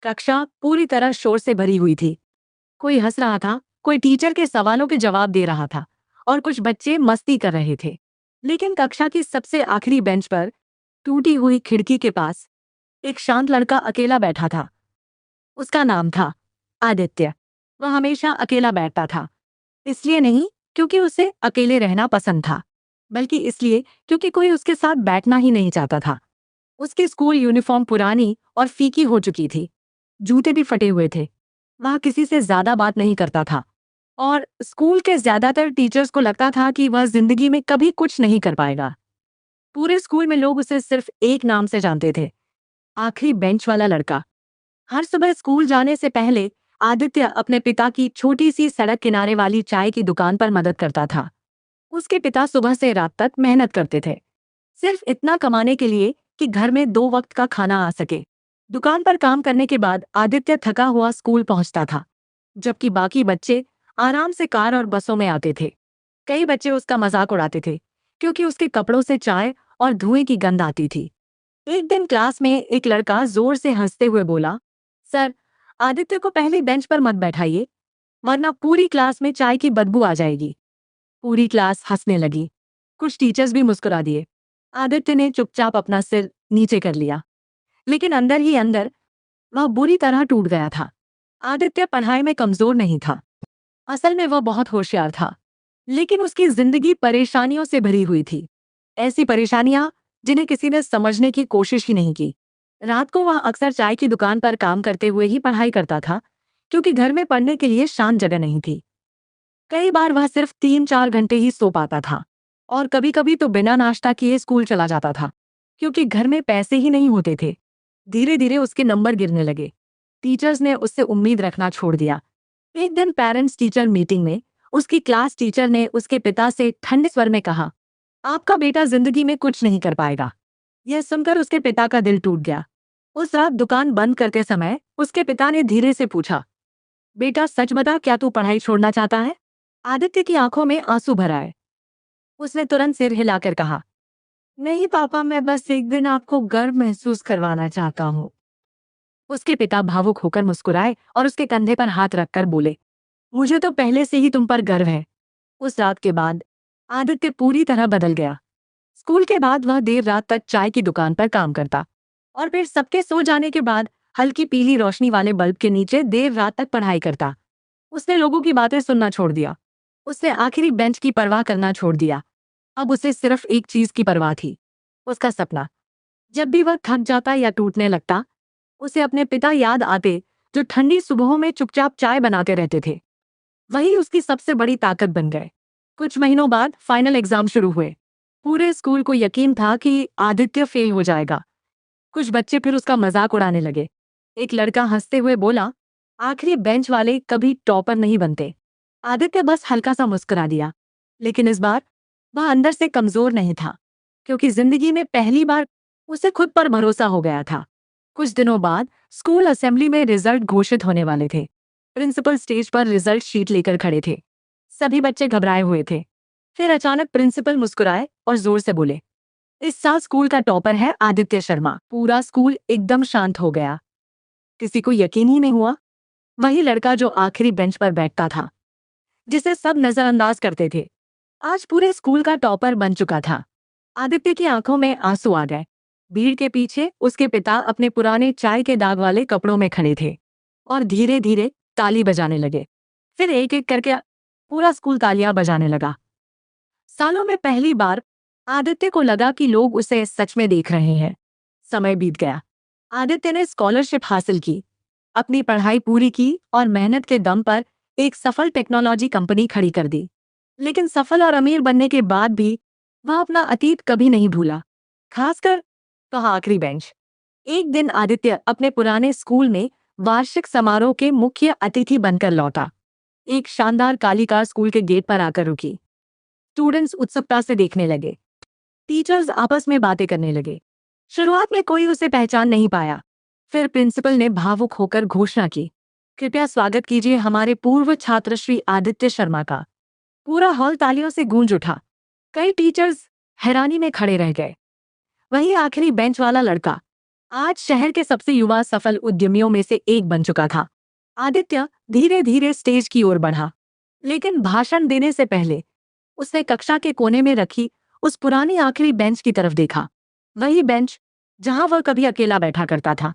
कक्षा पूरी तरह शोर से भरी हुई थी। कोई हंस रहा था, कोई टीचर के सवालों के जवाब दे रहा था और कुछ बच्चे मस्ती कर रहे थे। लेकिन कक्षा की सबसे आखिरी बेंच पर, टूटी हुई खिड़की के पास, एक शांत लड़का अकेला बैठा था। उसका नाम था आदित्य। वह हमेशा अकेला बैठता था, इसलिए नहीं क्योंकि उसे अकेले रहना पसंद था, बल्कि इसलिए क्योंकि कोई उसके साथ बैठना ही नहीं चाहता था। उसकी स्कूल यूनिफॉर्म पुरानी और फीकी हो चुकी थी, जूते भी फटे हुए थे। वह किसी से ज्यादा बात नहीं करता था और स्कूल के ज्यादातर टीचर्स को लगता था कि वह जिंदगी में कभी कुछ नहीं कर पाएगा। पूरे स्कूल में लोग उसे सिर्फ एक नाम से जानते थे, आखिरी बेंच वाला लड़का। हर सुबह स्कूल जाने से पहले आदित्य अपने पिता की छोटी सी सड़क किनारे वाली चाय की दुकान पर मदद करता था। उसके पिता सुबह से रात तक मेहनत करते थे, सिर्फ इतना कमाने के लिए कि घर में 2 वक्त का खाना आ सके। दुकान पर काम करने के बाद आदित्य थका हुआ स्कूल पहुंचता था, जबकि बाकी बच्चे आराम से कार और बसों में आते थे। कई बच्चे उसका मजाक उड़ाते थे क्योंकि उसके कपड़ों से चाय और धुएं की गंध आती थी। एक दिन क्लास में एक लड़का जोर से हंसते हुए बोला, सर, आदित्य को पहली बेंच पर मत बैठाइए, वरना पूरी क्लास में चाय की बदबू आ जाएगी। पूरी क्लास हंसने लगी, कुछ टीचर्स भी मुस्कुरा दिए। आदित्य ने चुपचाप अपना सिर नीचे कर लिया, लेकिन अंदर ही अंदर वह बुरी तरह टूट गया था। आदित्य पढ़ाई में कमजोर नहीं था, असल में वह बहुत होशियार था, लेकिन उसकी जिंदगी परेशानियों से भरी हुई थी। ऐसी परेशानियां जिन्हें किसी ने समझने की कोशिश ही नहीं की। रात को वह अक्सर चाय की दुकान पर काम करते हुए ही पढ़ाई करता था, क्योंकि घर में पढ़ने के लिए शांत जगह नहीं थी। कई बार वह सिर्फ 3-4 घंटे ही सो पाता था और कभी कभी तो बिना नाश्ता किए स्कूल चला जाता था, क्योंकि घर में पैसे ही नहीं होते थे। धीरे धीरे उसके नंबर गिरने लगे। टीचर्स ने उससे उम्मीद रखना छोड़ दिया। एक दिन पेरेंट्स टीचर मीटिंग में उसकी क्लास टीचर ने उसके पिता से ठंडे स्वर में कहा, आपका बेटा जिंदगी में कुछ नहीं कर पाएगा। यह सुनकर उसके पिता का दिल टूट गया। उस रात दुकान बंद करते समय उसके पिता ने धीरे से पूछा, बेटा सच बता, क्या तू पढ़ाई छोड़ना चाहता है? आदित्य की आंखों में आंसू भर आए। उसने तुरंत सिर हिलाकर कहा, नहीं पापा, मैं बस एक दिन आपको गर्व महसूस करवाना चाहता हूँ। उसके पिता भावुक होकर मुस्कुराए और उसके कंधे पर हाथ रखकर बोले, मुझे तो पहले से ही तुम पर गर्व है। उस रात के बाद आदित्य पूरी तरह बदल गया। स्कूल के बाद वह देर रात तक चाय की दुकान पर काम करता और फिर सबके सो जाने के बाद हल्की पीली रोशनी वाले बल्ब के नीचे देर रात तक पढ़ाई करता। उसने लोगों की बातें सुनना छोड़ दिया। उसने आखिरी बेंच की परवाह करना छोड़ दिया। अब उसे सिर्फ एक चीज की परवाह थी, उसका सपना। जब भी वह थक जाता या टूटने लगता, उसे अपने पिता याद आते, जो ठंडी सुबहों में चुपचाप चाय बनाते रहते थे। वही उसकी सबसे बड़ी ताकत बन गए। कुछ महीनों बाद फाइनल एग्जाम शुरू हुए। पूरे स्कूल को यकीन था कि आदित्य फेल हो जाएगा। कुछ बच्चे फिर उसका मजाक उड़ाने लगे। एक लड़का हंसते हुए बोला, आखिरी बेंच वाले कभी टॉपर नहीं बनते। आदित्य बस हल्का सा मुस्कुरा दिया, लेकिन इस बार वह अंदर से कमजोर नहीं था, क्योंकि जिंदगी में पहली बार उसे खुद पर भरोसा हो गया था। कुछ दिनों बाद स्कूल असेंबली में रिजल्ट घोषित होने वाले थे। प्रिंसिपल स्टेज पर रिजल्ट शीट लेकर खड़े थे। सभी बच्चे घबराए हुए थे। फिर अचानक प्रिंसिपल मुस्कुराए और जोर से बोले, इस साल स्कूल का टॉपर है आदित्य शर्मा। पूरा स्कूल एकदम शांत हो गया। किसी को यकीन ही नहीं हुआ, वही लड़का जो आखिरी बेंच पर बैठता था, जिसे सब नजरअंदाज करते थे, आज पूरे स्कूल का टॉपर बन चुका था। आदित्य की आंखों में आंसू आ गए। भीड़ के पीछे उसके पिता अपने पुराने चाय के दाग वाले कपड़ों में खड़े थे और धीरे धीरे ताली बजाने लगे। फिर एक एक करके पूरा स्कूल तालियां बजाने लगा। सालों में पहली बार आदित्य को लगा कि लोग उसे सच में देख रहे हैं। समय बीत गया। आदित्य ने स्कॉलरशिप हासिल की, अपनी पढ़ाई पूरी की और मेहनत के दम पर एक सफल टेक्नोलॉजी कंपनी खड़ी कर दी। लेकिन सफल और अमीर बनने के बाद भी वह अपना अतीत कभी नहीं भूला, खासकर तो आखिरी बेंच। एक दिन आदित्य अपने पुराने स्कूल में वार्षिक समारोह के मुख्य अतिथि बनकर लौटा। एक शानदार काली कार स्कूल के गेट पर आकर रुकी। स्टूडेंट्स उत्सुकता से देखने लगे। टीचर्स आपस में बातें करने लगे। शुरुआत में कोई उसे पहचान नहीं पाया। फिर प्रिंसिपल ने भावुक होकर घोषणा की, कृपया स्वागत कीजिए हमारे पूर्व छात्र श्री आदित्य शर्मा का। पूरा हॉल तालियों से गूंज उठा। कई टीचर्स हैरानी में खड़े रह गए। वही आखिरी बेंच वाला लड़का, आज शहर के सबसे युवा सफल उद्यमियों में से एक बन चुका था। आदित्य धीरे धीरे स्टेज की ओर बढ़ा, लेकिन भाषण देने से पहले उसने कक्षा के कोने में रखी उस पुरानी आखिरी बेंच की तरफ देखा। वही बेंच जहां वह कभी अकेला बैठा करता था।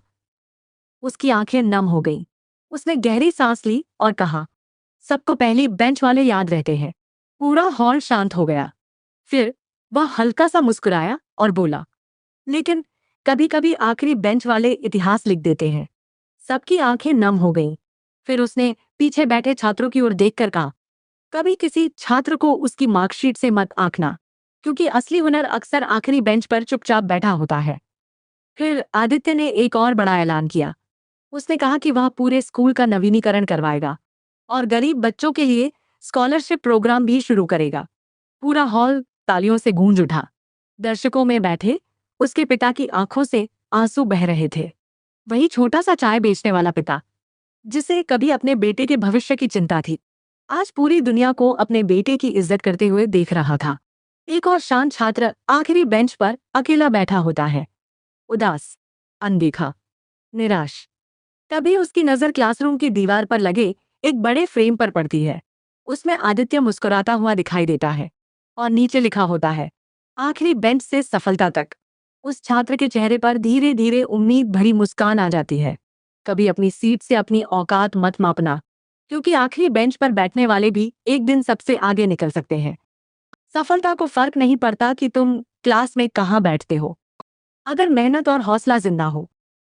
उसकी आंखें नम हो गईं। उसने गहरी सांस ली और कहा, सबको पहली बेंच वाले याद रहते हैं। पूरा हॉल शांत हो गया। फिर वह हल्का सा मुस्कुराया और बोला, लेकिन कभी कभी आखिरी बेंच वाले इतिहास लिख देते हैं। सबकी आंखें नम हो गईं। फिर उसने पीछे बैठे छात्रों की ओर देखकर कहा, कभी किसी छात्र को उसकी मार्कशीट से मत आंकना, क्योंकि असली हुनर अक्सर आखिरी बेंच पर चुपचाप बैठा होता है। फिर आदित्य ने एक और बड़ा ऐलान किया। उसने कहा कि वह पूरे स्कूल का नवीनीकरण करवाएगा और गरीब बच्चों के लिए स्कॉलरशिप प्रोग्राम भी शुरू करेगा। पूरा हॉल तालियों से गूंज उठा। दर्शकों में बैठे उसके पिता की आंखों से आंसू बह रहे थे। वही छोटा सा चाय बेचने वाला पिता, जिसे कभी अपने बेटे के भविष्य की चिंता थी, आज पूरी दुनिया को अपने बेटे की इज्जत करते हुए देख रहा था। एक और शांत छात्र आखिरी बेंच पर अकेला बैठा होता है, उदास, अनदेखा, निराश। तभी उसकी नजर क्लासरूम की दीवार पर लगे एक बड़े फ्रेम पर पड़ती है। उसमें आदित्य मुस्कुराता हुआ दिखाई देता है और नीचे लिखा होता है, आखिरी बेंच से सफलता तक। उस छात्र के चेहरे पर धीरे धीरे उम्मीद भरी मुस्कान आ जाती है। कभी अपनी सीट से अपनी औकात मत मापना, क्योंकि आखिरी बेंच पर बैठने वाले भी एक दिन सबसे आगे निकल सकते हैं। सफलता को फर्क नहीं पड़ता कि तुम क्लास में कहाँ बैठते हो। अगर मेहनत और हौसला जिंदा हो,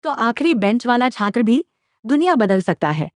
तो आखिरी बेंच वाला छात्र भी दुनिया बदल सकता है।